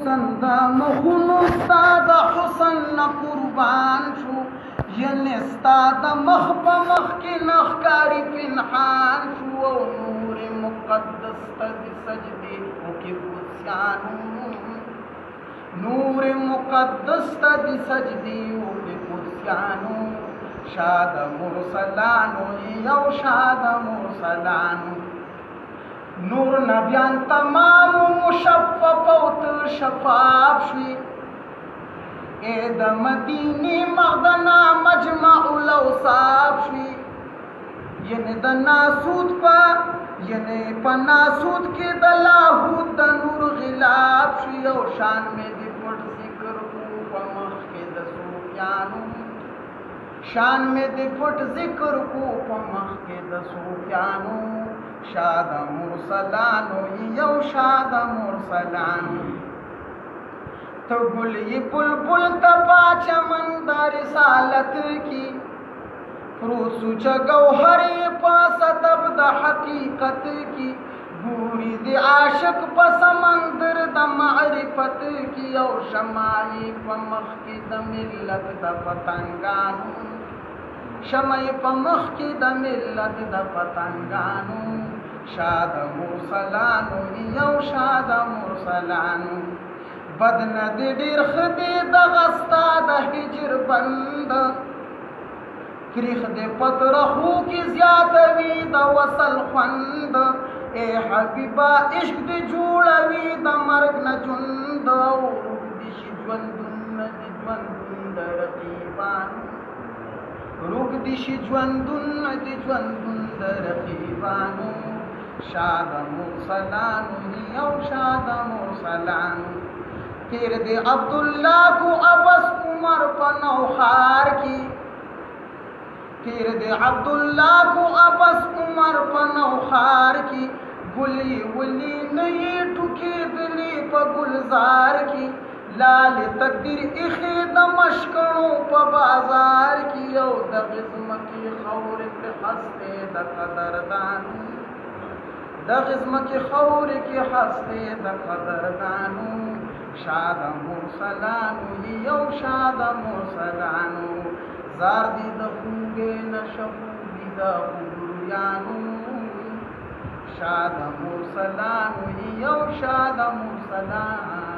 سندا مخونو ستا د حسن نه قربان شو یعنی ستا د مخ په مخ کې نښکاري پنهان شو او نور مقدس ته د سجدې وکړي قدسیانو نور مقدس ته د سجدې وکړي قدسیانو شاد مرسلانو یو شاد مرسلانو نور نبیان تمام مشفف او ته شفاف شوي ای د مدینې مغدنا مجمع الاوصاف شوي یعنی د ناسود په ناسود کې د لاهوت د نور غلاف شوي او شان مې د پټ ذکر کو په مخ کې د صوفیانو شان مې د پټ ذکر کو په مخ کې د صوفیانو شاد مرسلانو یو شاد مرسلانو تو گلی بلبل تپا چمن دا رسالت کی پروسو چگوہری پا سطب دا حقیقت کی گوری دی عاشق پا سمندر دا معرفت کی او شمائی پا مخ کی دا ملت دا پتنگانو شمائی پا مخ کی دا ملت دا پتنگانو شاد مرسلانو یو شاد مرسلانو بدن دی ډیر خدي د غستا د هجر بند کریخ دی پترخو کی زیاتوي د وصل خوند اے حبیبا عشق دی جوړوي د مرګ نه ژوند او دی شي ژوندون دی ژوندون د رقیبانو روک دی شي ژوندون دی ژوندون د رقیبانو شاد مرسلانو یو شاد مرسلانو پیر دے عبداللہ کو ابس عمر پنوخار کی پیر دے عبداللہ کو ابس عمر پنوخار کی گلی ولی نئی ٹکی دلی پا گلزار کی لال تقدیر اخی دمشکنوں پا بازار کی او دا غزم کی خور کی حستے دا قدردانو دا غزم کی خور کی حستے دا قدردانو شاد مرسلانو یو شاد مرسلانو زار دی د خوږې نشفو دی د خوږیانو شاد مرسلانو یو شاد مرسلانو